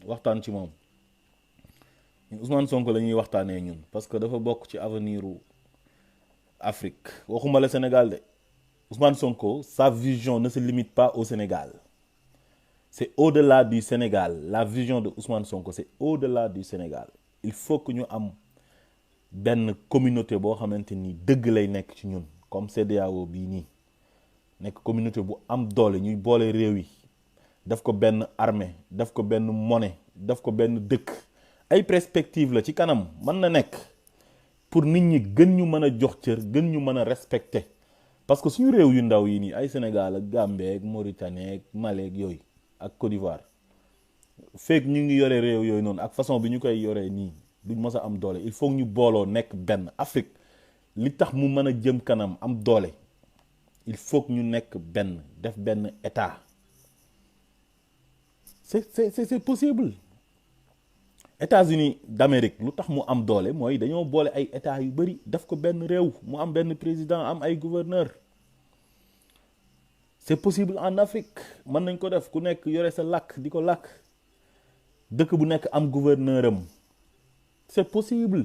waxtaan ci moom Ousmane Sonko la ñuy waxtaanee ñun parce que dafa bokk ci avenir u Afrique waxuma le Sénégal de Ousmane Sonko sa vision ne se limite pas au Sénégal c'est au-delà du Sénégal la vision de Ousmane Sonko c'est au-delà du Sénégal il faut que ñu am benn communauté boo xamante ni dëgg lay nekk ci ñun comme CEDEAO bii nii nekk communauté bu am doole ñuy boole réew yi daf ko benn armée daf ko benn monnaie daf ko benn dëkk ay perspective la ci kanam mën na nekk pour nit ñi gën ñu mën a jox cër gën ñu mën a respecter parce que suñu réew yu ndaw yi nii ay Sénégal ak Gambie ak Mauritanie ak Mali ak yooyu ak Côte d'Ivoire fekk ñu ngi yore réew yooyu noonu ak façon bi ñu koy yoree nii duñ mës a am doole il faut ñu booloo nekk benn Afrique li tax mu mën a jëm kanam am doole il faut ñu nekk benn def benn état c'est possible États-Unis d'Amérique lu tax mu am doole mooy dañoo boole ay état yu bari def ko benn réew mu am benn président am ay gouverneur c'est possible en Afrique mën nañ ko def ku nekk yore sa làkk di ko làkk dëkk bu nekk am gouverneur am c'est possible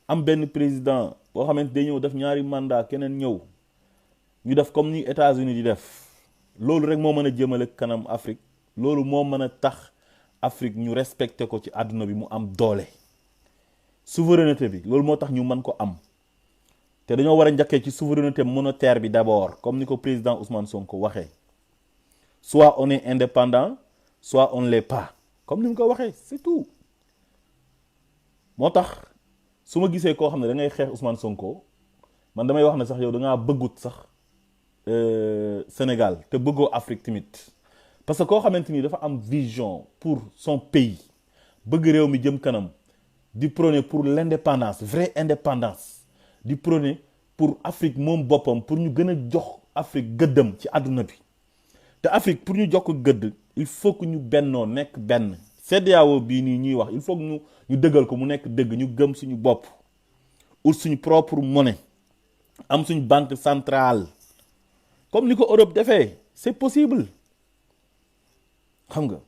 am benn président boo xamante day ñëw def ñaari mandat keneen ñëw ñu def comme ni États-Unis di def loolu rek moo mën a jëmale kanam Afrique loolu moo mën a tax Afrique ñu respecté ko ci àdduna bi mu am doole souveraineté bi loolu moo tax ñu mën ko am te dañoo war a njëkkee ci souveraineté monétaire bi d'abord comme ni ko président Ousmane Sonko waxee soit on est indépendant soit on l'est pas comme ni mu ko waxee c'est tout moo tax su ma gisee koo xam ne da ngay xeex Ousmane Sonko man damay wax ne sax yow da ngaa bëggut sax Sénégal te bëggoo Afrique tamit parce que koo xamante ni dafa am vision pour son pays bëgg réew mi jëm kanam di prôner pour l'indépendance vraie indépendance di prôner pour Afrique moom boppam pour ñu gën a jox Afrique gëddam ci àdduna bi te Afrique pour ñu jox ko gëdd il faut que ñu bennoo nekk benn CEDEAO bii nii ñuy wax il faut que ñu dëggal ko mu nekk dëgg ñu gëm suñu bopp ut suñu propre monnaie am suñu banque centrale comme ni ko Europe defee c'est possible xam nga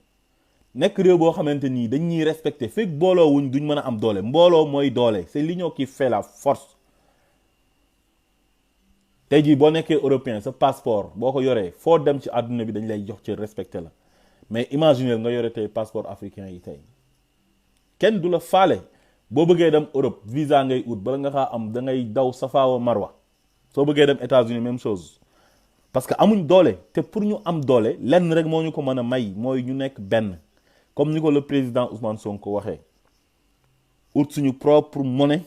nekk réew boo xamante nii dañ ñuy respecter fekk booloo wuñ duñ mën a am doole mbooloo mooy doole c'est l'union qui fait la force tey jii boo nekkee européen sa passeport boo ko yoree foo dem ci àdduna bi dañ lay jox ci respecter la mais imaginer nga yore tey passeport africain yi tey kenn du la faale boo bëggee dem Europe visa ngay ut bala nga xaa am da ngay daw Safa wa Marwa soo bëggee dem États-Unis même chose parce que amuñ doole te pour ñu am doole lenn rek moo ñu ko mën a may mooy ñu nekk benn comme ni ko le président Ousmane Sonko waxee ut suñu propre monnaie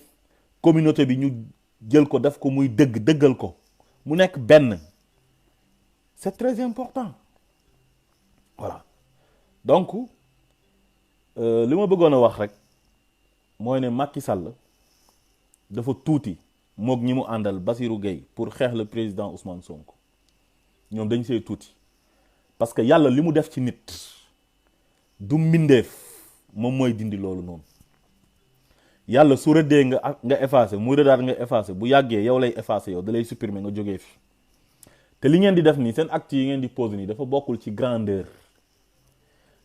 communauté bi ñu jël ko def ko muy dëggal ko mu nekk benn c'est très important voilà donc li ma bëggoon a wax rek mooy ne Macky Sall dafa tuuti moog ñi mu àndal Bassirou Gueye pour xeex le président Ousmane Sonko ñoom dañ see tuuti parce que yàlla li mu def ci nit du mbindeef moom mooy dindi loolu noonu yàlla su rëddee nga effacé mu rëddaat nga effacé bu yàggee yow lay effacé yow da lay supprimer nga jógee fi te li ngeen di def nii seen actes yi ngeen di poser nii dafa bokkul ci grandeur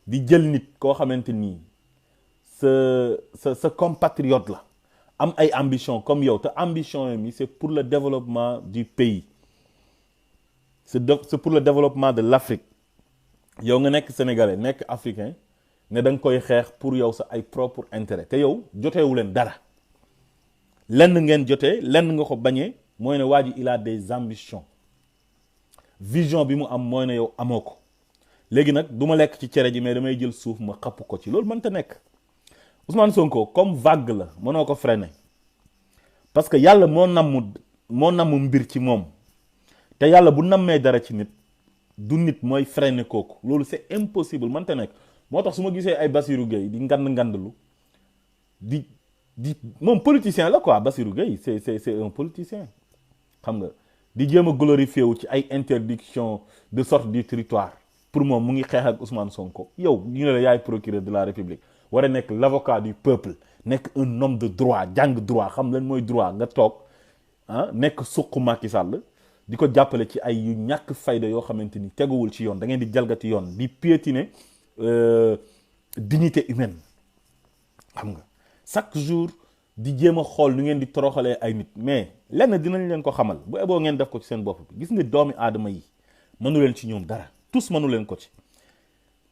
di jël nit koo xamante nii sa compatriote la am ay ambition comme yow te ambition yi c'est pour le développement du pays c'est pour le développement de l'Afrique yow nga nekk sénégalais nekk africain ne da nga koy xeex pour yow sa ay propre intérêt te yow joteewu leen dara lenn ngeen jotee lenn nga ko bañee mooy ne waa ji il a des ambitions vision bi mu am mooy ne yow amoo ko léegi nag du ma lekk ci cere ji mais damay jël suuf ma xapp ko ci loolu mënta nekk Ousmane Sonko comme vague la mënoo ko freiner parce que yàlla moo namm mbir ci moom te yàlla bu nammee dara ci nit du nit mooy freiner kooku loolu c'est impossible mënta nekk moo tax su ma gisee ay Bassirou Gueye di ngandlu di moom politicien la quoi Bassirou Gueye c'est un politicien xam nga di jéem a glorifier wu ci ay interdiction de sortie du territoire pour moom mu ngi xeex ak Ousmane Sonko yow ñu ne la yaay procureur de la République war a nekk l'avocat du peuple nekk un homme de droit jàng droit xam lan mooy droit nga toog nekk suq Macky Sall di ko jàppale ci ay yu ñàkk fayda yoo xamante ni teguwul ci yoon da ngeen di jalgati yoon di piétiner dignité humaine xam nga chaque jour di jéem a xool nu ngeen di toroxalee ay nit mais lenn dinañ leen ko xamal bu eboo ngeen def ko ci seen bopp bi gis nga doomi aadama yi mënu leen ci ñoom dara tous mënu leen ko ci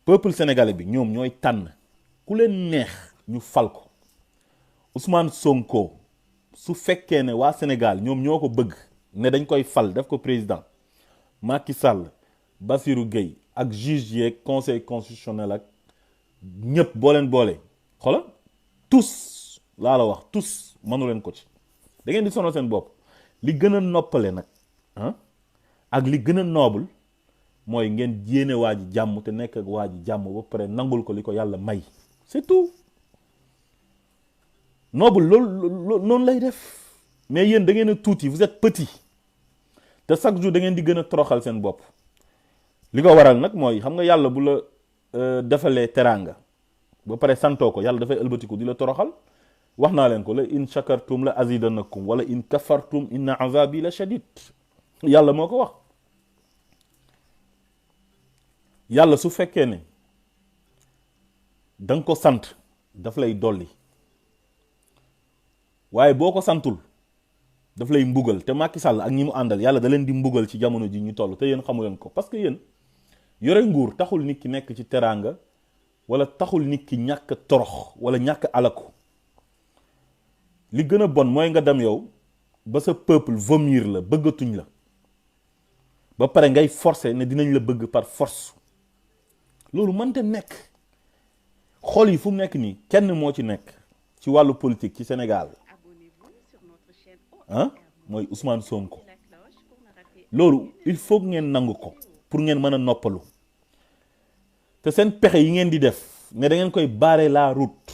peuple sénégalais bi ñoom ñooy tànn ku leen neex ñu fal ko Ousmane Sonko su fekkee ne waa Sénégal ñoom ñoo ko bëgg ne dañ koy fal def ko président Macky Sall Bassirou Gueye ak juge yeeg conseil constitutionnel ak ñëpp boo leen boole xoolal tous laa la wax tous mënu leen ko ci da ngeen di sonal seen bopp li gën a noppale nag ak li gën a noble mooy ngeen yéene waa ji jàmm te nekk ak waa ji jàmm ba pare nangul ko li ko yàlla may c'est tout noble loolu noonu lay def mais yéen da ngeen a tuuti vous êtes petit te chaque jour da ngeen di gën a toroxal seen bopp li ko waral nag mooy xam nga yàlla bu la defalee teraanga ba pare santoo ko yàlla dafay ëlbatiku di la toroxal wax naa leen ko la in shakartum la azidanakum wala in kafartum inna azabi la shadid yàlla moo ko wax yàlla su fekkee ne da nga ko sant daf lay dolli waaye boo ko santul daf lay mbugal te Macky Sall ak ñi mu àndal yàlla da leen di mbugal ci jamono ji ñu toll te yéen xamu leen ko parce que yéen yore nguur taxul nit ki nekk ci teraanga wala taxul nit ki ñàkk torox wala ñàkk alaku li gën a bon mooy nga dem yow ba sa peuple vomir la bëggatuñ la ba pare ngay forcer ne dinañ la bëgg par force loolu mënta nekk xool yi fu mu nekk nii kenn moo ci nekk ci wàllu politique ci Sénégal mooy Ousmane Sonko loolu il faut ngeen nangu ko pour ngeen mën a noppalu te seen pexe yi ngeen di def ne da ngeen koy barrer la route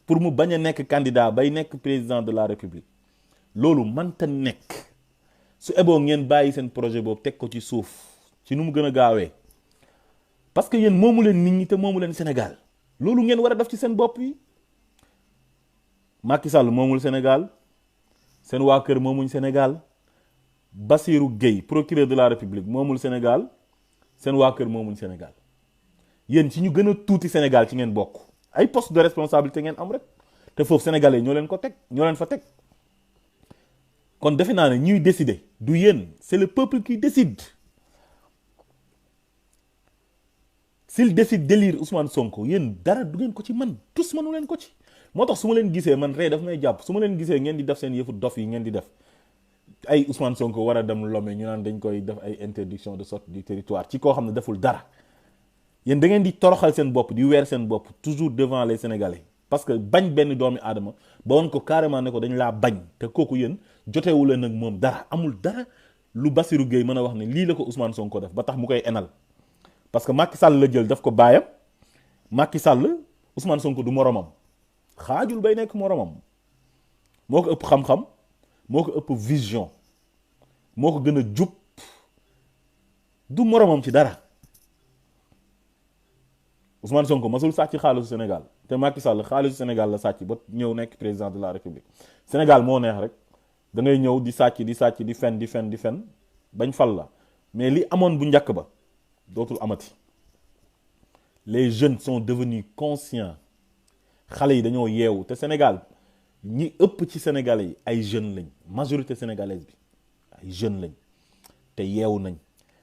pour mu bañ a nekk candidat bay nekk président de la République loolu mënta nekk su eboo ngeen bàyyi seen projet boobu teg ko ci suuf ci nu mu gën a gaawee parce que yéen moomu leen nit ñi te moomu leen Sénégal loolu ngeen war a def ci seen bopp yi Macky Sall moomul Sénégal seen waa kër moomuñ Sénégal Bassirou Gueye procureur de la République moomul Sénégal seen waa kër moomuñ Sénégal yéen ci ñu gën a tuuti Sénégal ci ngeen bokk ay poste de responsabilité ngeen am rek te foofu sénégalais ñoo leen ko teg ñoo leen fa teg kon defe naa ne ñuy décider du yéen c'est le peuple qui décide s'il décide d'élire Ousmane Sonko yéen dara du ngeen ko ci man tous mënu leen ko ci moo tax su ma leen gisee man ree daf may jàpp su ma leen gisee ngeen di def seen yëfu dof yi ngeen di def ay Ousmane Sonko war a dem Lomé ñu naan dañ koy def ay interdiction de sortie du territoire ci koo xam ne deful dara yéen da ngeen di toroxal seen bopp di weer seen bopp toujours devant les Sénégalais parce que bañ benn doomi aadama ba woon ko carrément ne ko dañ laa bañ te kooku yéen jotewu leen ak moom dara amul dara lu Bassirou Gueye mën a wax ne lii la ko Ousmane Sonko def ba tax mu koy enal parce que Macky Sall la jël daf ko baayam Macky Sall Ousmane Sonko du moromam xaajul bay nekk moromam moo ko ëpp xam-xam moo ko ëpp vision moo ko gën a jub du moromam ci dara Ousmane Sonko masul sàcc xaalisu Sénégal te Macky Sall xaalisu Sénégal la sàcc ba ñëw nekk président de la République Sénégal moo neex rek da ngay ñëw di sàcc di fen bañ fal la mais li amoon bu njëkk ba dootul amati les jeunes sont devenus conscients xale yi dañoo yeewu te Sénégal ñi ëpp ci Sénégalais yi ay jeunes lañ majorité sénégalaise bi ay jeunes lañ te yeewu nañ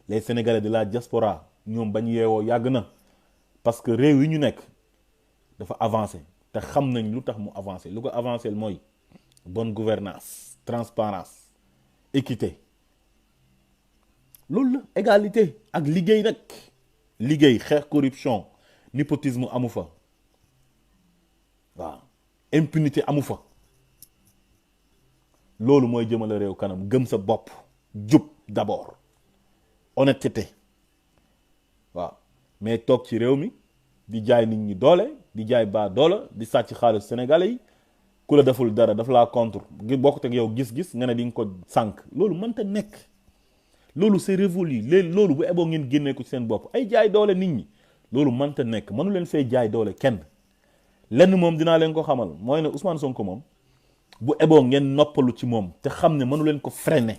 les Sénégalais de la diaspora ñoom bañ yeewoo yàgg na parce que réew yi ñu nekk dafa avancé te xam nañ lu tax mu avancé lu ko avancé mooy bonne gouvernance transparence équité loolu la égalité ak liggéey nag liggéey xeex corruption népotisme amu fa waaw impunité amu fa loolu mooy jëmale réew kanam gëm sa bopp jub d'abord honnêteté waaw mais toog ci réew mi di jaay nit ñi doole di jaay baa doole di sàcc xaalis sénégalais yi ku la deful dara daf laa contre bokkut ak yow gis-gis nga ne di nga ko sànq loolu mënta nekk loolu c'est révolu loolu bu eboo ngeen génnee ko ci seen bopp ay jaay doole nit ñi loolu mënta nekk mënu leen fay jaay doole kenn lenn moom dinaa leen ko xamal mooy ne Ousmane Sonko moom bu eboo ngeen noppalu ci moom te xam ne mënu leen ko freiner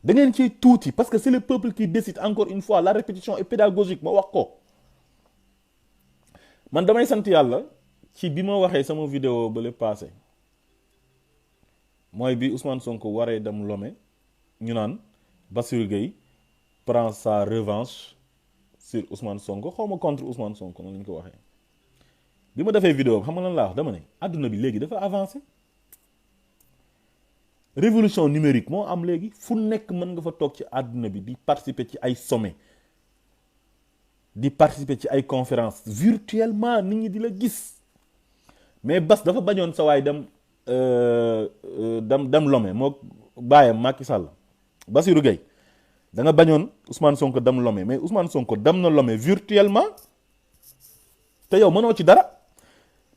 da ngeen ciy tuuti parce que c'est le peuple qui décide encore une fois la répétition est pédagogique ma wax ko man damay sant yàlla ci bi ma waxee sama vidéo ba le passé mooy bi Ousmane Sonko waree dem Lomé ñu naan Bassirou Gueye prend sa revanche sur Ousmane Sonko xaw ma contre Ousmane Sonko noonu la ñu ko waxee bi ma defee vidéo xam nga lan laa wax dama ne àdduna bi léegi dafa avancé révolution numérique moo am léegi fu nekk mën nga fa toog ci àdduna bi di participer ci ay sommet di participer ci ay conférence virtuellement nit ñi di la gis mais Bas dafa bañoon sa waay dem Lomé moo bàyyam Macky Sall Bassirou Gueye da nga bañoon Ousmane Sonko dem Lomé mais Ousmane Sonko dem na Lomé virtuellement te yow mënoo ci dara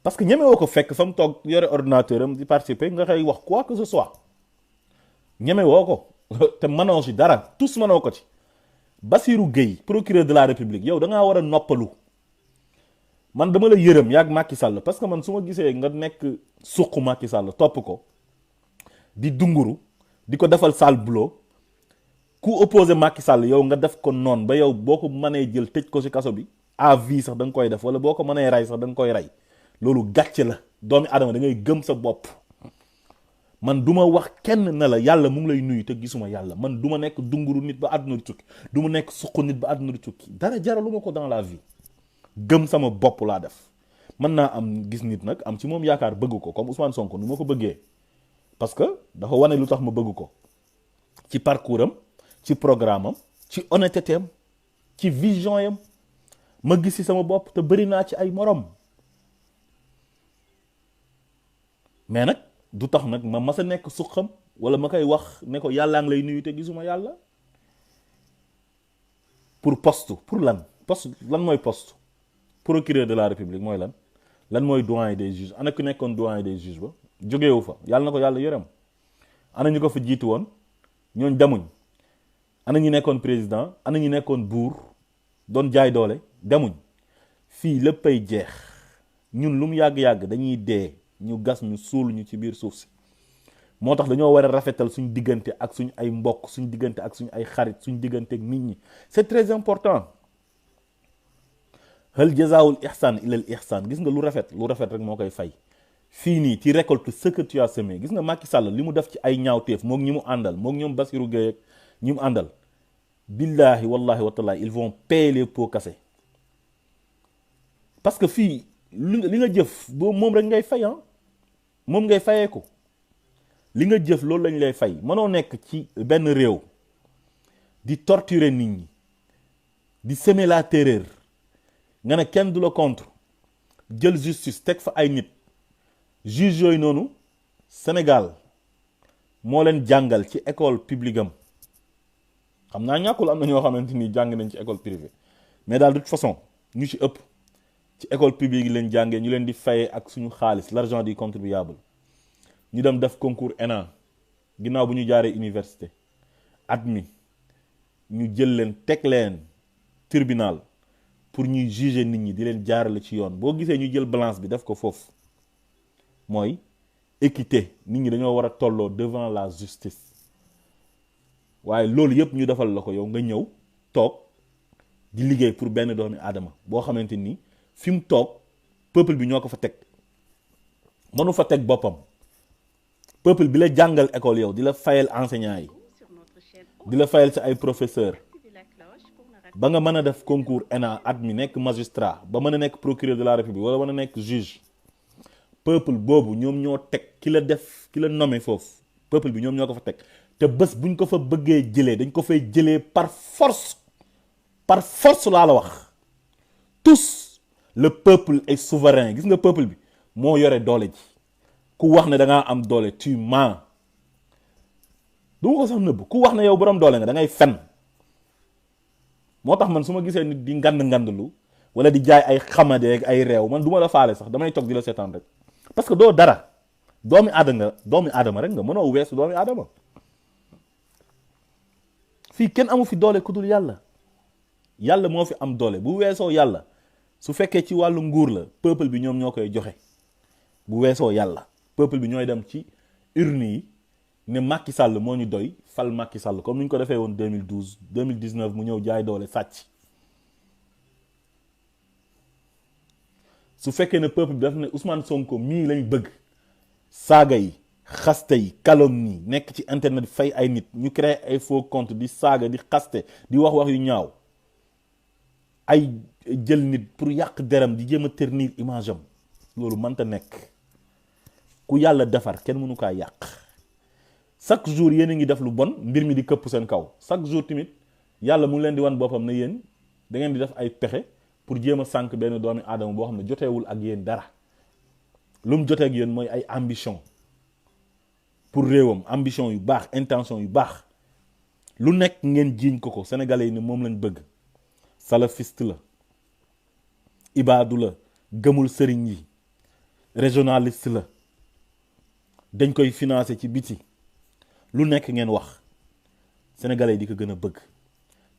parce que ñeme woo ko fekk fa mu toog yore ordinateur am di participer nga xëy wax quoi que ce soit ñeme woo ko te mënoo ci dara tous mënoo ko ci. Bassirou Gueye procureur de la République yow da ngaa war a noppalu man dama la yërëm yàgg Macky Sall parce que man su ma gisee nga nekk suq Macky Sall topp ko di dunguru di ko defal sale boulot ku opposé Macky Sall yow nga def ko noonu ba yow boo ko mënee jël tëj ko ci kaso bi à vie sax da nga koy def wala boo ko mënee rey sax da nga koy rey loolu gàcce la doomi adama da ngay gëm sa bopp man du ma wax kenn ne la yàlla mu ngi lay nuyu te gisuma yàlla man du ma nekk dunguru nit ba àdduna di tukki du ma nekk suq nit ba àdduna di tukki dara jaralu ma ko dans la vie gëm sama bopp laa def mën naa am gis nit nag am ci moom yaakaar bëgg ko comme Ousmane Sonko nu ma ko bëggee parce que dafa wane lu tax ma bëgg ko ci parcours am ci programme am ci honnêteté am ci vision yam ma gis ci sama bopp te bëri naa ci ay morom mais nag du tax nag ma mas a nekk suqam wala ma koy wax ne ko yàllaa ngi lay nuyu te gisuma yàlla pour poste pour lan mooy poste procureur de la République mooy lan mooy doyen des juges ana ku nekkoon doyen des juges ba jógeewu fa yàlla na ko yàlla yërëm ana ñu ko fa jiitu woon ñooñ demuñ ana ñu nekkoon président ana ñu nekkoon buur doon jaay doole demuñ fii léppay jeex ñun lu mu yàgg-yàgg dañuy dee ñu gas ñu suul ñu ci biir suuf si moo tax dañoo war a rafetal suñ diggante ak suñ ay mbokk suñ diggante ak suñ ay xarit suñ diggante ak nit ñi c'est très important hal jazaawul ihsan ilal ihsan gis nga lu rafet rek moo koy fay fii nii ci récolte ce que tu as semé gis nga Macky Sall li mu def ci ay ñaawteef moog ñi mu àndal moog ñoom Bassirou Gueye ak ñi mu àndal billahi wallahi wa taala ils vont payer les pots cassés parce que fii li nga jëf boobu moom rek ngay fay moom ngay fayee ko li nga jëf loolu lañ lay fay mënoo nekk ci benn réew di torturer nit ñi di semer la terreur nga ne kenn du la contre jël justice teg fa ay nit juge yooyu noonu Sénégal moo leen jàngal ci école publique am xam naa ñàkkul am na ñoo xamante ni jàng nañ ci école privée mais daal de toute façon ñu ci ëpp ci école publique yi leen jàngee ñu leen di fayee ak suñu xaalis l'argent du contribuable ñu dem def concours ENA ginnaaw bu ñu jaaree université admis ñu jël leen teg leen tribunal pour ñuy juger nit ñi di leen jaarale ci yoon boo gisee ñu jël balance bi def ko foofu mooy équité nit ñi dañoo war a tolloo devant la justice waaye loolu yëpp ñu defal la ko yow nga ñëw toog di liggéey pour benn doomi aadama boo xamante ni fi mu toog peuple bi ñoo ko fa teg mënu fa teg boppam peuple bi la jàngal école yow di la fayal enseignants yi di la fayal ci ay professeurs ba nga mën a def concours ENA admis nekk magistrat ba mën a nekk procureur de la République wala mën a nekk juge peuple boobu ñoom ñoo teg ki la def ki la nommé foofu peuple bi ñoom ñoo ko fa teg te bés buñ ko fa bëggee jëlee dañ ko fay jëlee par force laa la wax tous le peuple est souverain gis nga peuple bi moo yore doole ji ku wax ne da ngaa am doole tu mens du ma ko sax nëbb ku wax ne yow borom doole nga da ngay fen moo tax man su ma gisee nit di ngandlu wala di jaay ay xamade ak ay réew man du ma la faale sax damay toog di la seetaan rek parce que doo dara doomi aadama rek nga mënoo weesu doomi aadama fii kenn amu fi doole ku dul yàlla moo fi am doole bu weesoo yàlla su fekkee ci wàllu nguur la peuple bi ñoom ñoo koy joxe bu weesoo yàlla peuple bi ñooy dem ci urne yi ne Macky Sall moo ñu doy fal Macky Sall comme ni ñu ko defee woon 2012 2019 mu ñëw jaay doole sàcc su fekkee ne peuple bi daf ne Ousmane Sonko mii lañ bëgg saaga yi xaste yi calomnie nekk ci internet fay ay nit ñu créer ay faux compte di saaga di xaste di wax yu ñaaw ay jël nit pour yàq deram di jéem a ternir image am loolu mënta nekk ku yàlla defar kenn mënu kaa yàq chaque jour yéen a ngi def lu bon mbir mi di këpp seen kaw chaque jour tamit yàlla mu ngi leen di wan boppam ne yéen da ngeen di def ay pexe pour jéem a sànq benn doomi aadama boo xam ne joteewul ak yéen dara lu mu jotee ak yéen mooy ay ambition pour réewam ambition yu baax intention yu baax lu nekk ngeen jiiñ ko sénégalais yi ne moom lañ bëgg salafiste la ibaadu la gëmul sëriñ yi régionaliste la dañ koy financer ci biti lu nekk ngeen wax sénégalais yi di ko gën a bëgg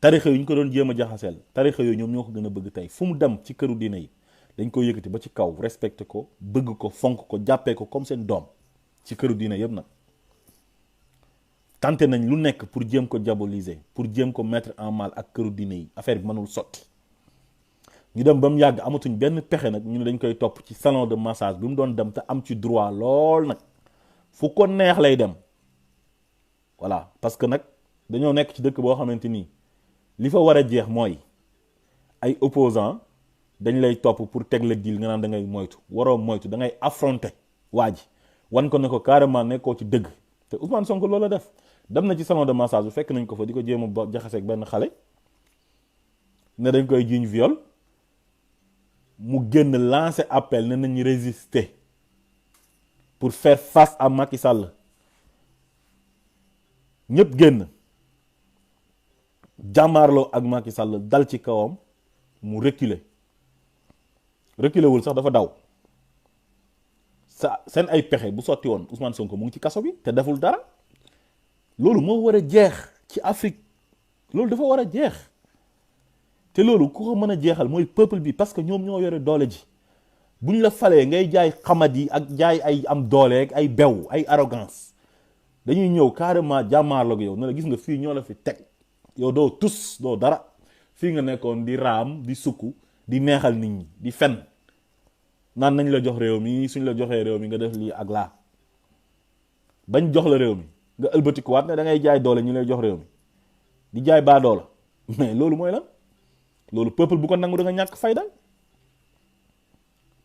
tarixa yu ñu ko doon jéem a jaxaseel tarixa yooyu ñoom ñoo ko gën a bëgg tey fu mu dem ci këru diine yi dañ koy yëkkati ba ci kaw respecté ko bëgg ko fonk ko jàppee ko comme seen doom ci këru diine yëpp nag tenté nañ lu nekk pour jéem ko diaboliser pour jéem ko mettre en mal ak këru diine yi affaire bi mënul sotti ñu dem ba mu yàgg amatuñ benn pexe nag ñu ne dañ koy topp ci salon de massage bi mu doon dem te am ci droit lool nag fu ko neex lay dem voilà parce que nag dañoo nekk ci dëkk boo xamante ni li fa war a jeex mooy ay opposants dañ lay topp pour teg la deal nga naan da ngay moytu waroo moytu da ngay affronter waa ji wan ko ne ko carrément nekkoo ci dëgg te Ousmane Sonko loolu la def dem na ci salon de massage bu fekk nañ ko fa di ko jéem a jaxaseeg benn xale ne dañ koy jiiñ viol mu génn lancer appel ne nañ résister pour faire face à Macky Sall ñëpp génn jàmmaarloo ak Macky Sall dal ci kawam mu reculer wul sax dafa daw seen ay pexe bu sotti woon Ousmane Sonko mu ngi ci kaso bi te deful dara loolu moo war a jeex ci Afrique loolu dafa war a jeex te loolu ku ko mën a jeexal mooy peuple bi parce que ñoom ñoo yore doole ji buñ la falee ngay jaay xamat yi ak jaay ay am doole ak ay bew ay arrogance dañuy ñëw carrément jàmmaarloog yow ne la gis nga fii ñoo la fi teg yow doo tus doo dara fii nga nekkoon di raam di sukk di neexal nit ñi di fen naan nañ la jox réew mi suñ la joxee réew mi nga def lii ak laa bañ jox la réew mi nga ëlbatikuwaat ne da ngay jaay doole ñu lay jox réew mi di jaay baa doola mais loolu mooy la loolu peuple bu ko nangu da nga ñàkk fayda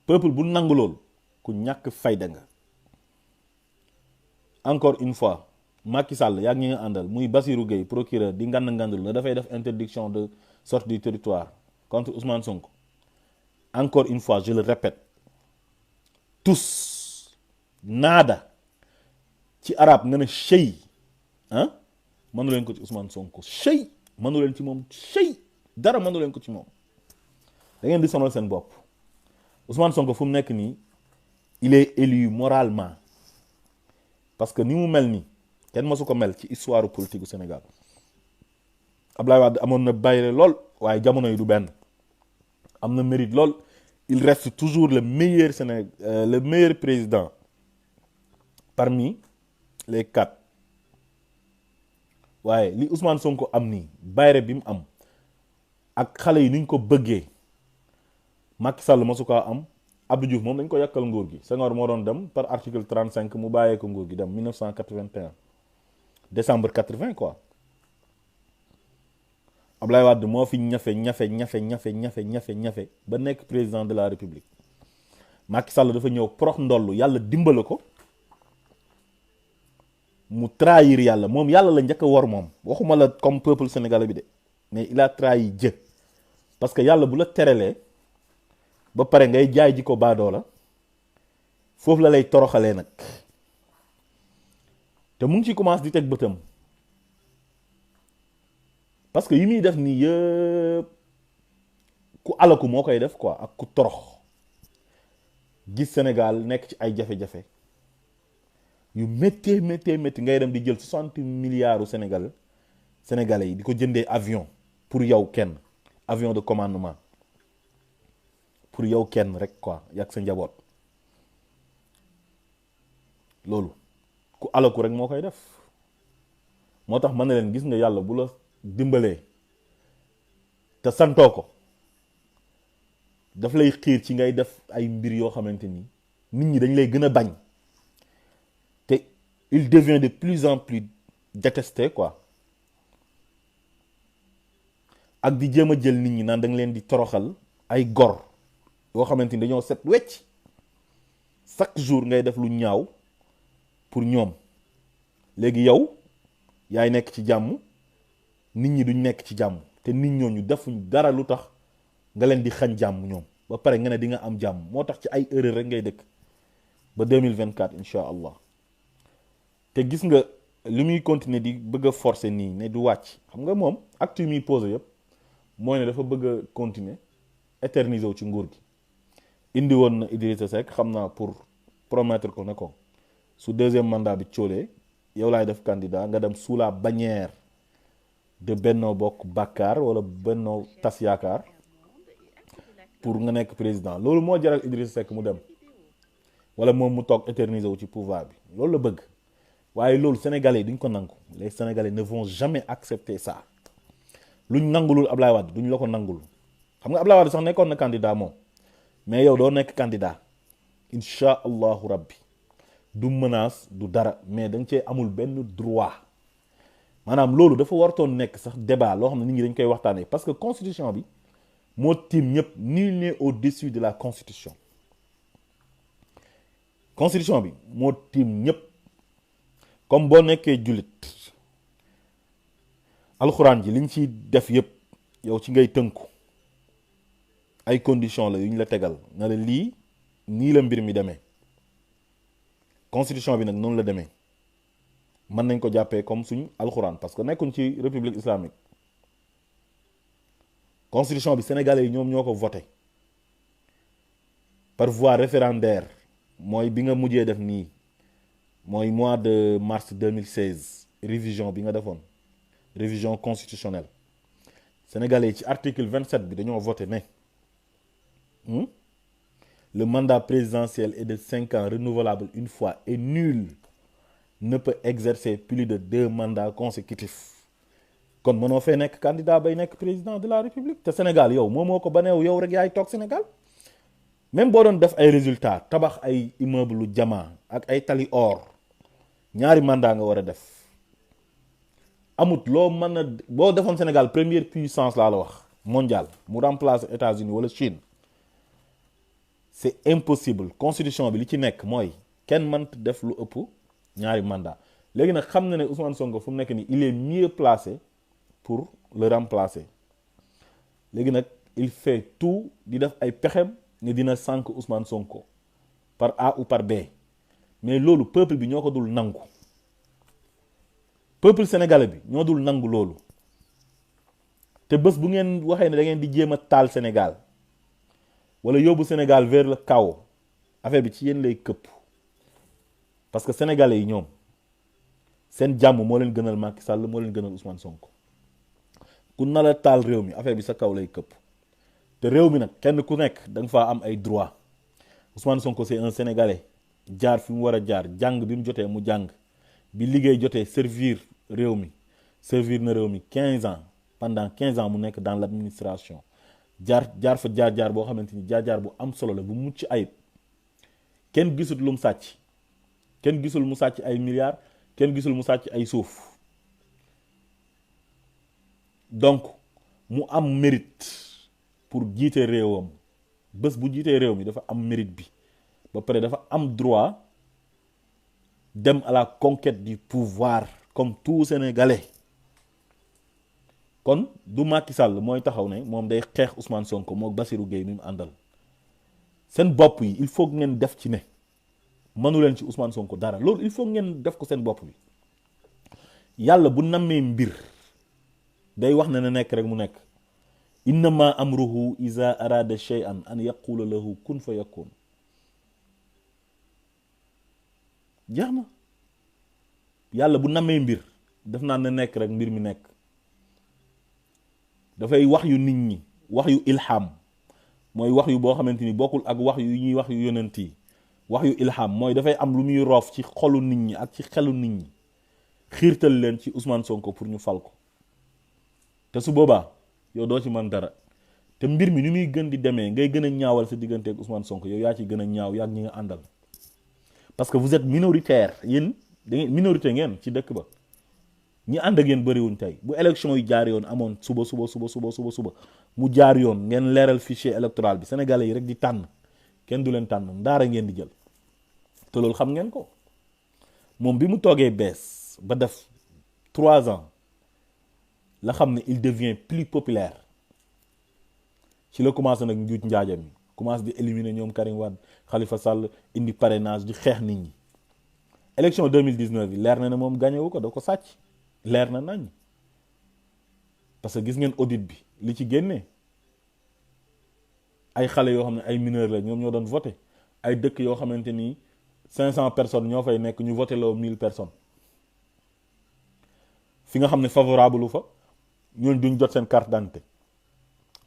peuple bu nangu loolu ku ñàkk fayda nga encore une fois Macky Sall yaa ngi nga àndal muy Bassirou Gueye procureur di ngandul ne dafay def interdiction de sortie du territoire contre Ousmane Sonko encore une fois je le répète tous naada ci arab nga ne chey ah mënu leen ko ci Ousmane Sonko chey mënu leen ci moom chey dara mënu leen ko ci moom da ngeen di sonal seen bopp Ousmane Sonko fu mu nekk nii il est élu moralement parce que ni mu mel nii kenn masu ko mel ci histoire politique du Sénégal Abdoulaye Wade amoon na bayre lool waaye jamono yi du benn am na mérite lool il reste toujours le meilleur le meilleur président parmi les 4 waaye li Ousmane Sonko am nii bayre bi mu am ak xale yi ni ñu ko bëggee Macky Sall masu ko am Abdou Diouf moom dañ ko yàkkal nguur gi Senghor moo doon dem par article 35 mu bàyyee ko nguur gi dem 1981 décembre 80 quoi Abdoulaye Wade moo fi ñafe ba nekk président de la République Macky Sall dafa ñëw prox ndollu yàlla dimbale ko mu trahir yàlla moom yàlla la njëkk a wor moom waxuma la comme peuple sénégalais bi de mais il a trahi Dieu parce que yàlla bu la terelee ba pare ngay jaay ji ko baadoo la foofu la lay toroxalee nag te mu ngi ci commence di teg bëtam parce que yi muy def nii yëpp ku alaku moo koy def quoi ak ku torox gis Sénégal nekk ci ay jafe-jafe yu méttee ngay dem di jël 60 milliards sénégalais yi di ko jëndee avion pour yow kenn avion de commandement pour yow kenn rek quoi yàgg sa njaboot loolu ku alaku rek moo koy def moo tax mën na leen gis nga yàlla bu la dimbalee te santoo ko daf lay xiir ci ngay def ay mbir yoo xamante ni nit ñi dañ lay gën a bañ te il devient de plus en plus détesté quoi ak di jéem a jël nit ñi naan da nga leen di toroxal ay gor yoo xamante ni dañoo set wecc chaque jour ngay def lu ñaaw pour ñoom léegi yow yaay nekk ci jàmm nit ñi duñ nekk ci jàmm te nit ñooñu defuñ dara lu tax nga leen di xañ jàmm ñoom ba pare nga ne di nga am jàmm moo tax ci ay erreur rek ngay dëkk ba 2024 incha allah te gis nga li muy continuer di bëgg a forcer nii ne du wàcc xam nga moom acte yi muy posé yëpp mooy ne dafa bëgg a continuer éterniser wu ci nguur gi indi woon na Idrissa Seck xam naa pour promettre ko ne ko su deuxième mandat bi coolee yow laay def candidat nga dem sous la bannière de Benno Bokk Yaakaar wala Benno Tas Yaakaar pour nga nekk président loolu moo jaral Idrissa Seck mu dem wala moom mu toog éterniser wu ci pouvoir bi loolu la bëgg waaye loolu sénégalais yi duñ ko nangu les sénégalais ne vont jamais accepter ça luñ nangulul Ablaye Wade duñ la ko nangul xam nga Ablaye Wade sax nekkoon na candidat moom mais yow doo nekk candidat incha allahu rabbi du menace du dara mais da nga cee amul benn droit maanaam loolu dafa wartoon nekk sax débat loo xam ne nit ñi dañ koy waxtaanee parce que constitution bi moo tiim ñëpp nul n'est au-dessus de la constitution constitution bi moo tiim ñëpp comme boo nekkee jullit alxuraan ji liñ ci def yëpp yow ci ngay tënku ay conditions la yu ñu la tegal na la lii nii la mbir mi demee constitution bi nag noonu la demee mën nañ ko jàppee comme suñ alxuraan parce que nekkuñ ci république islamique constitution bi sénégalais yi ñoom ñoo ko voté par voie référendaire mooy bi nga mujjee def nii mooy mois de mars 2016 révision bi nga defoon révision constitutionnelle sénégalais yi ci article 27 bi dañoo voté ne le mandat présidentiel est de 5 ans renouvelable une fois et nul ne peut exercer plus de 2 mandats consécutifs kon mënoo fee nekk candidat bay nekk président de la république te Sénégal yow moo ko baneew yow rek yaay toog Sénégal même boo doon def ay résultats tabax ay immeuble lu jama ak ay tali or ñaari mandat nga war a def amut loo mën a boo defoon Sénégal première puissance laa la wax mondial mu remplacer États-Unis wala Chine c'est impossible constitution bi li ci nekk mooy kenn mënta def lu ëpp ñaari mandat léegi nag xam na ne Ousmane Sonko fu mu nekk nii il est mieux placé pour le remplacer léegi nag il fait tout di def ay pexem ne dina sànk Ousmane Sonko par A ou par B mais loolu peuple bi ñoo ko dul nangu peuple sénégalais bi ñoo dul nangu loolu te bés bu ngeen waxee ne da ngeen di jéem a taal Sénégal wala yóbbu Sénégal vers le chaos affaire bi ci yéen lay këpp parce que sénégalais yi ñoom seen jàmm moo leen gënal Macky Sall moo leen gënal Ousmane Sonko ku nar a taal réew mi affaire bi sa kaw lay këpp te réew mi nag kenn ku nekk da nga faa am ay droit Ousmane Sonko c'est un sénégalais jaar fi mu war a jaar jàng bi mu jotee mu jàng bi liggéey jotee servir réew mi servir na réew mi 15 ans pendant 15 ans mu nekk dans l'administration jaar fa jaar boo xamante ni jaar bu am solo la bu mucc ayib kenn gisul lu mu sàcc kenn gisul mu sàcc ay milliards kenn gisul mu sàcc ay suuf donc mu am mérite pour jiite réewam bés bu jiitee réew mi dafa am mérite bi ba pare dafa am droit dem à la conquête du pouvoir comme tout Sénégalais kon du Macky Sall mooy taxaw ne moom day xeex Ousmane Sonko moo Bassirou Gueye mi mu àndal seen bopp yi il faut ngeen def ci ne mënu leen ci Ousmane Sonko dara loolu il faut ngeen def ko seen bopp bi yàlla bu nammee mbir day wax ne na nekk rek mu nekk innama amruhu iza arada shay'an an yaqula lahu kun fa yakun jeex na yàlla bu nammee mbir def naa ne nekk rek mbir mi nekk dafay wax yu nit ñi wax yu ilham mooy wax yu boo xamante ni bokkul ak wax yu ñuy wax yu yonent yi wax yu ilham mooy dafay am lu muy roof ci xolu nit ñi ak ci xelu nit ñi xiirtal leen ci Ousmane Sonko pour ñu fal ko te su boobaa yow doo ci mën dara te mbir mi ni muy gën di demee ngay gën a ñaawal sa diggante ak Ousmane Sonko yow yaa ci gën a ñaaw yaa ñi nga àndal parce que vous êtes minoritaire yéen da ngeen minorité ngeen ci dëkk ba ñi ànd ak yéen bëriwuñ tey bu élection yi jaar yoon amoon suba mu jaar yoon ngeen leeral fichier électoral bi sénégalais yi rek di tànn kenn du leen tànn ndaara ngeen di jël te loolu xam ngeen ko moom bi mu toogee bees ba def 3 ans la xam ne il devient plus populaire ci la commencé nag njuuj njaajam yi commencé di éliminer ñoom Karim Wade Khalifa Sall indi parrainage di xeex nit ñi élection 2019 yi leer na ne moom gagné wu ko da ko sàcc leer na nañ parce que gis ngeen audit bi li ci génnee ay xale yoo xam ne ay mineurs la ñoom ñoo doon voté ay dëkk yoo xamante ni 500 personnes ñoo fay nekk ñu voté loo 1000 personnes fi nga xam ne favorable fa ñooñu duñ jot seen carte d'identité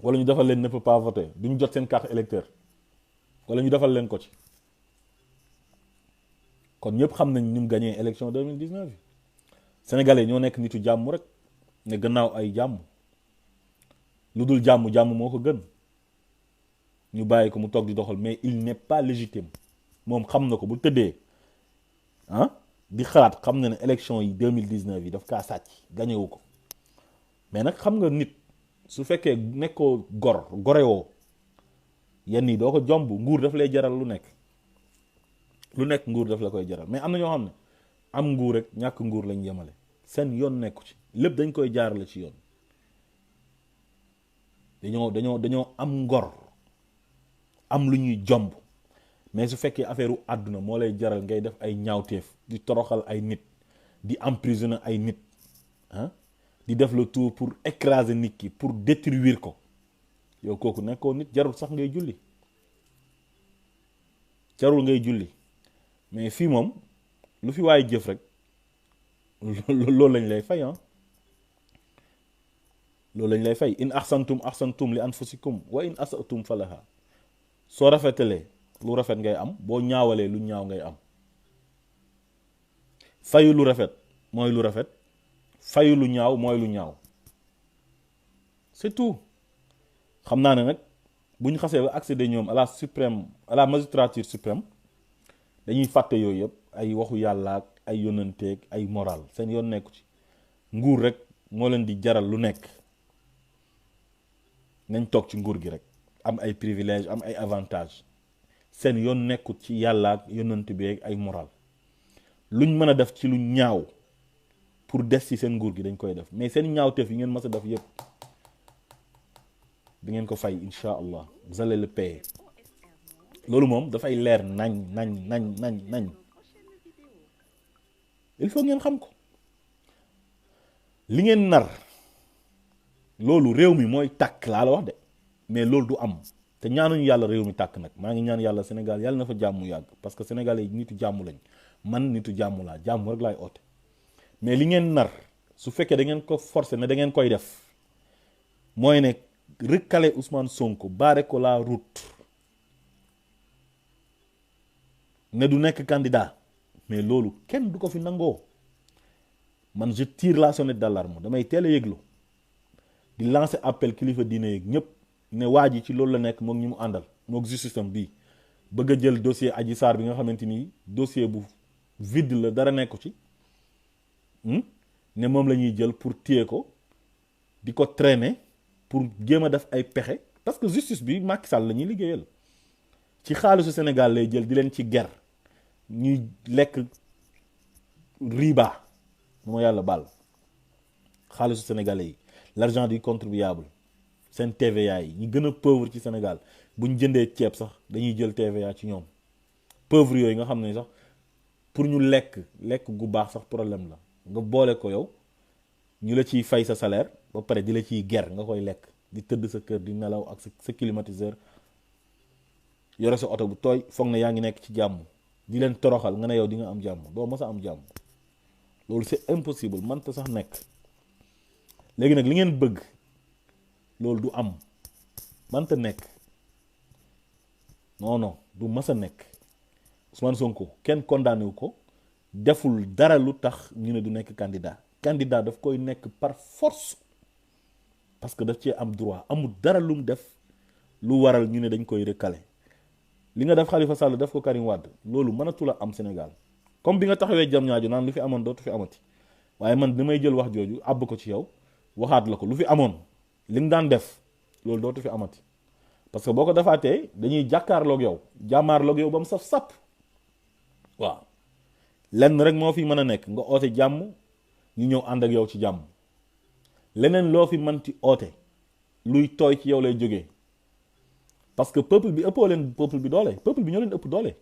wala ñu defal leen ne peut pas voter duñ jot seen carte électeur wala ñu defal leen ko ci kon ñëpp xam nañ ñu mu gagné élection 2019 yi sénégalais ñoo nekk nitu jàmm rek ne gannaaw ay jàmm lu dul jàmm moo ko gën ñu bàyyi ko mu toog di doxal mais il n'est pas légitime moom xam na ko bu tëddee di xalaat xam na ne élection yi 2019 yi daf kaa sàcc gagné wu ko mais nag xam nga nit su fekkee nekkoo gorewoo yenn yi doo ko jomb nguur daf lay jaral lu nekk nguur daf la koy jaral mais am na ñoo xam ne am nguur rek ñàkk nguur lañ yemale seen yoon nekku ci lépp dañ koy jaarale ci yoon dañoo am ngor am lu ñuy jomb mais su fekkee affaire u àdduna moo lay jaral ngay def ay ñaawteef di toroxal ay nit di emprisonner ay nit di def le tout pour écraser nit ki pour détruire ko yow kooku nekkoo nit jarul sax ngay julli mais fii moom lu fi waaye jëf rek loolu lañ lay fay loolu lañ lay fay in ahsantum li anfusikum wa in asatum falaha soo rafetalee lu rafet ngay am boo ñaawalee lu ñaaw ngay am fayu lu rafet mooy lu rafet fayu lu ñaaw mooy lu ñaaw c'est tout xam naa ne nag bu ñu xasee ba accéder ñoom à la magistrature suprême dañuy fàtte yooyu yëpp ay waxu yàlla ak ay yonanteeg ay moral seen yoon nekku ci nguur rek moo leen di jaral lu nekk nañ toog ci nguur gi rek am ay privilège am ay avantage seen yoon nekkut ci yàlla ak yonant bi ak ay moral luñ mën a def ci lu ñaaw pour des ci seen nguur gi dañ koy def mais seen ñaawteef yi ngeen mës a def yëpp di ngeen ko fay incha allah vous allez le payer loolu moom dafay leer nañ il faut ngeen xam ko li ngeen nar loolu réew mi mooy tàkk laa la wax de mais loolu du am te ñaanuñu yàlla réew mi tàkk nag maa ngi ñaan yàlla Sénégal yàlla na fa jàmm yàgg parce que sénégalais yi nitu jàmm lañ man nitu jàmm laa jàmm rek laay oote mais li ngeen nar su fekkee da ngeen ko forcer ne da ngeen koy def mooy ne recalé Ousmane Sonko barré ko la route ne du nekk candidat mais loolu kenn du ko fi nangoo man je tire la sonnette d'alarme damay teel a yëglu di lancer appel kilifa diine yeeg ñëpp ne waa ji ci loolu la nekk moom ñi mu àndal mook justice am bii bëgg a jël dossier Adji Sarr bi nga xamante ni dossier bu vide la dara nekku ci ne moom la ñuy jël pour téye ko di ko traîner pour jéem a def ay pexe parce que justice bi Macky Sall la ñuy liggéeyal ci xaalisu Sénégal lay jël di leen ci ger ñuy lekk riba moo yàlla baal xaalisu sénégalais yi l'argent du contribuable seen TVA yi ñi gën a pauvre ci Sénégal bu ñu jëndee ceeb sax dañuy jël TVA ci ñoom pauvre yooyu nga xam ne sax pour ñu lekk gu baax sax problème la nga boole ko yow ñu la ciy fay sa salaire ba pare di la ciy ger nga koy lekk di tëdd sa kër di nelaw ak sa climatiseur yore sa oto bu tooy foog na yaa ngi nekk ci jàmm di leen toroxal nga ne yow di nga am jàmm doo mës a am jàmm loolu c'est impossible mënta sax nekk léegi nag li ngeen bëgg loolu du am mënta nekk non du mës a nekk Ousmane Sonko kenn condamné wu ko deful dara lu tax ñu ne du nekk candidat daf koy nekk par force parce que daf cee am droit amul dara lu mu def lu waral ñu ne dañ koy recalé li nga def Khalifa Sall def ko Karim Wade loolu mënatu la am Sénégal comme bi nga taxawee jam ñaajo naan lu fi amoon dootu fi amati waaye man damay jël wax jooju àbb ko ci yow waxaat la ko lu fi amoon li nga daan def loolu dootu fi amati parce que boo ko defaatee dañuy jàkkaarloog yow jàmmaarloog yow ba mu saf sàpp waaw lenn rek moo fi mën a nekk nga oote jàmm ñu ñëw ànd ak yow ci jàmm leneen loo fi manti oote luy tooy ci yow lay jógee parce que peuple bi ëppoo leen peuple bi doole peuple bi ñoo leen ëpp doole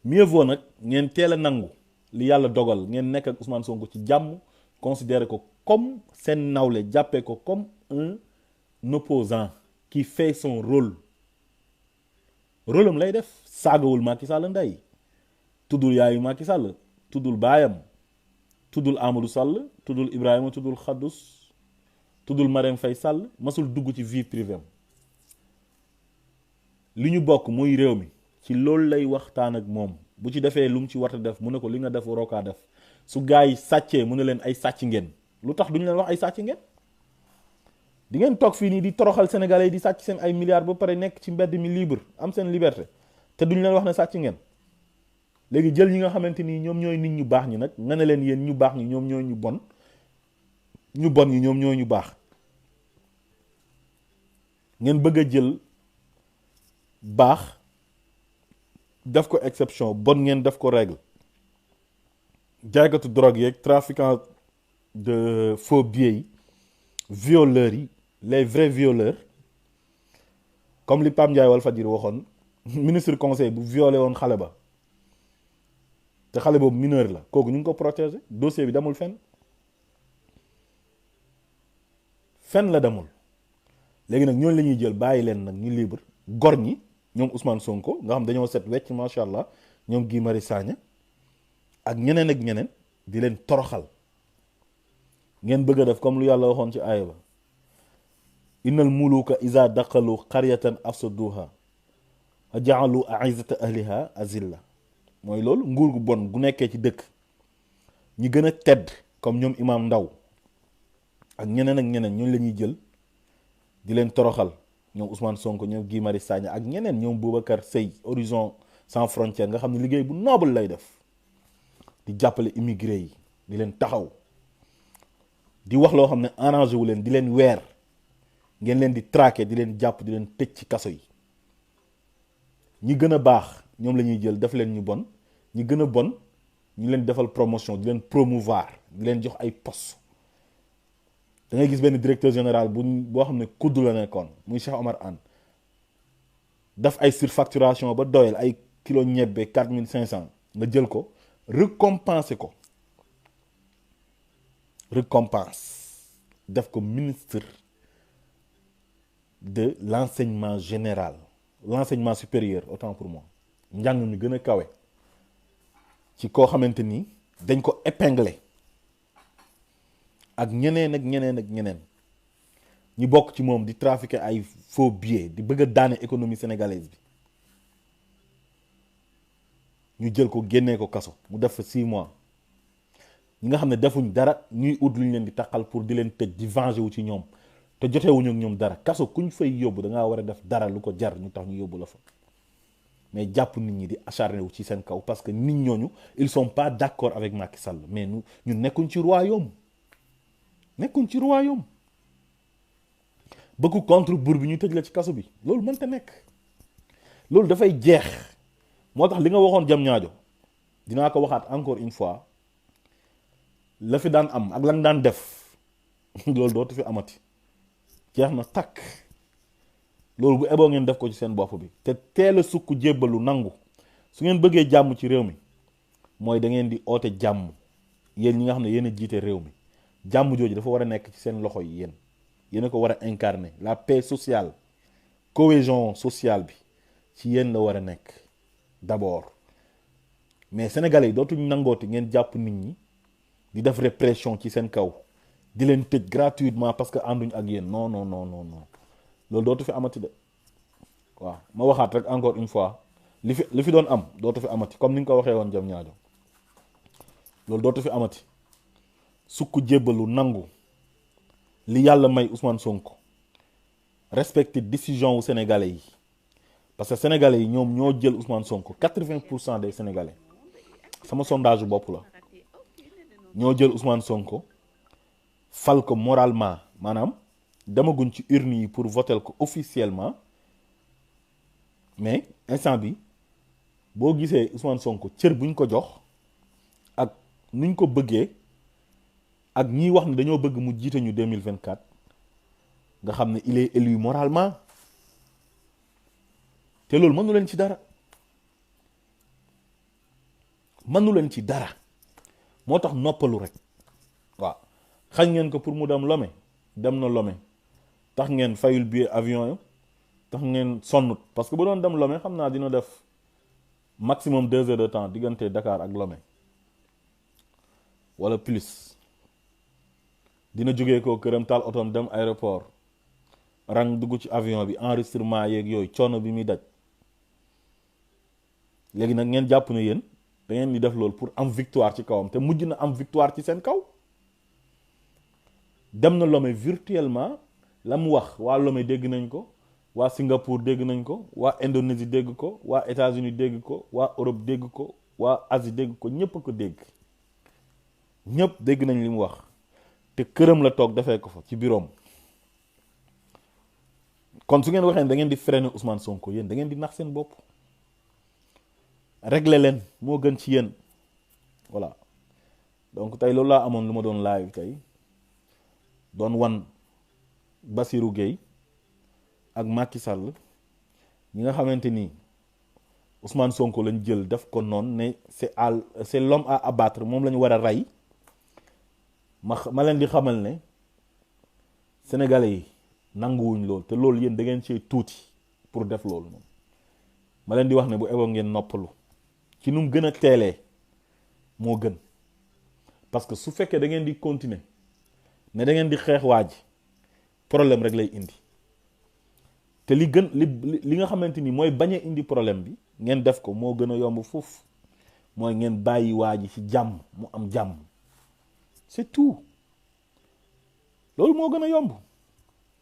mieux vaut nag ngeen teel a nangu li yàlla dogal ngeen nekk ak Ousmane Sonko ci jàmm considérer ko comme seen nawle jàppee ko comme un opposant qui fait son rôle am lay def saagawul Macky Sall ndey tuddul yaayu Macky Sall tuddul baayam tuddul Amadou Sall tuddul Ibrahima tuddul Khaddous tuddul Marème Faye Sall masul dugg ci vie privée am li ñu bokk muy réew mi ci loolu lay waxtaan ak moom bu ci defee lu mu ci war a def mu ne ko li nga def waroo kaa def su gaa yi sàccee mu ne leen ay sàcc ngeen lu tax duñu leen wax ay sàcc ngeen di ngeen toog fii nii di toroxal sénégalais yi di sàcc seen ay milliards ba pare nekk ci mbedd mi libre am seen liberté te duñu leen wax ne sàcc ngeen léegi jël ñi nga xamante ni ñoom ñooy nit ñu baax ñi nag nga ne leen yéen ñu baax ñi ñoom ñooy ñu bon ñi ñoom ñooy ñu baax ngeen bëgg a jël baax def ko exception bon ngeen def ko règle jaaykatu drogue yeeg trafiquant de faux billets yi violeurs yi les vrais violeurs comme li Pape Ndiaye Walfadjri waxoon ministre conseil bu violé woon xale ba te xale boobu mineur la kooku ñu ngi ko protéger dossier bi demul fenn la demul léegi nag ñooñu la ñuy jël bàyyi leen nag ñu libre gor ñi ñoom Ousmane Sonko nga xam dañoo set wecc macha allah ñoom Guy Marius Sagna ak ñeneen ak ñeneen di leen toroxal ngeen bëgg a def comme lu yàlla waxoon ci aaya ba innal muluka iza daqalu qaryatan afsaduha wa ja'alu a'izzata ahliha azilla mooy loolu nguur gu bon gu nekkee ci dëkk ñi gën a tedd comme ñoom Imam Ndaw ak ñeneen ñooñu la ñuy jël di leen toroxal ñoom Ousmane Sonko ñoom Guy Marius Sagna ak ñeneen ñoom Boubacar Seye Horizon Sans Frontières nga xam ne liggéey bu noble lay def di jàppale immigré yi di leen taxaw di wax loo xam ne arrangé wu leen di leen weer ngeen leen di traqué di leen jàpp di leen tëj ci kaso yi ñi gën a baax ñoom la ñuy jël def leen ñu bon ñi gën a bon ñu leen defal promotion di leen promouvoir di leen jox ay poste da ngay gis benn directeur général boo xam ne kudd la nekkoon muy Cheikh Omar Anne def ay surfacturation ba doyal ay kilo ñebbe 4500 nga jël ko récompenser ko def ko ministre de l'enseignement général l'enseignement supérieur autant pour moi njàng mi gën a kawe ci koo xamante ni dañ ko épinglé ak ñeneen ñi bokk ci moom di trafiquer ay faux billets di bëgg a daane économie sénégalaise bi ñu jël ko génnee ko kaso mu def fa 6 mois ñi nga xam ne defuñ dara ñuy ut luñ leen di taxal pour di leen tëj di venger wu ci ñoom te jotewuñu ak ñoom dara kaso kuñ fay yóbbu da ngaa war a def dara lu ko jar ñu tax ñu yóbbu la fa mais jàpp nit ñi di acharné wu ci seen kaw parce que nit ñooñu ils sont pas d'accord avec Macky Sall mais ñu nekkuñ ci royaume bëgg contre buur bi ñu tëj la ci kaso bi loolu mënta nekk loolu dafay jeex moo tax li nga waxoon jam ñaajo dinaa ko waxaat encore une fois la fi daan am ak lan daan def loolu dootu fi amati jeex na takk loolu bu eboo ngeen def ko ci seen bopp bi te teel a sukk jébbalu nangu su ngeen bëggee jàmm ci réew mi mooy da ngeen di oote jàmm yéen ñi nga xam ne yéen a jiite réew mi jàmm jooju dafa war a nekk ci seen loxo yi yéen a ko war a incarner la paix sociale cohésion sociale bi ci yéen la war a nekk d'abord mais sénégalais yi dootuñ nangooti ngeen jàpp nit ñi di def répression ci seen kaw di leen tëj gratuitement parce que ànduñ ak yéen non loolu dootu fi amati de waaw ma waxaat rek encore une fois li fi doon am dootu fi amati comme ni nga ko waxee woon jam ñaajo loolu dootu fi amati sukk jébbalu nangu li yàlla may Ousmane Sonko respecter décision wu sénégalais yi parce que sénégalais yi ñoom ñoo jël Ousmane Sonko 80% des sénégalais sama sondage bopp la ñoo jël Ousmane Sonko fal ko moralement maanaam demaguñ ci urne yi pour voter ko officiellement mais instant bi boo gisee Ousmane Sonko cër buñ ko jox ak nuñ ko bëggee ak ñiy wax ne dañoo bëgg mu jiite ñu 2024 nga xam ne il est élu moralement te loolu mënu leen ci dara moo tax noppalu rek waaw xañ ngeen ko pour mu dem Lomé dem na Lomé tax ngeen fayul billet avion yi tax ngeen sonnut parce que bu doon dem Lomé xam naa dina def maximum 2 heures de temps diggante Dakar ak Lomé wala plus dina jógee ko këram taal otom dem aéroport rang dugg ci avion bi enregistrement yeeg yooyu coono bi muy daj léegi nag ngeen jàpp ne yéen da ngeen di def loolu pour am victoire ci kawam te mujj na am victoire ci seen kaw dem na Lomé virtuellement la mu wax waa Lomé dégg nañ ko waa Singapour dégg nañ ko waa Indonésie dégg ko waa États-Unis dégg ko waa Europe dégg ko waa Asie dégg ko ñépp a ko dégg ñépp dégg nañ li mu wax te këram la toog defee ko fa ci bureau kon su ngeen waxee ne da ngeen di freiner Ousmane Sonko yéen da ngeen di nax seen bopp régler leen moo gën ci yéen voilà donc tey loolu laa amoon lu ma doon live tey doon wan Bassirou Gueye ak Macky Sall ñi nga xamante ni Ousmane Sonko lañ jël def ko noonu ne c'est l'homme à abattre moom la ñu war a rey ma leen di xamal ne sénégalais yi nanguwuñ loolu te loolu yéen da ngeen cee tuuti pour def loolu moom ma leen di wax ne bu ebo ngeen noppalu ci nu mu gën a teelee moo gën parce que su fekkee da ngeen di continuer ne da ngeen di xeex waa ji problème rek lay indi te li gën li nga xamante ni mooy bañ a indi problème bi ngeen def ko moo gën a yomb foofu mooy ngeen bàyyi waa ji ci jàmm mu am jàmm c'est tout loolu moo gën a yomb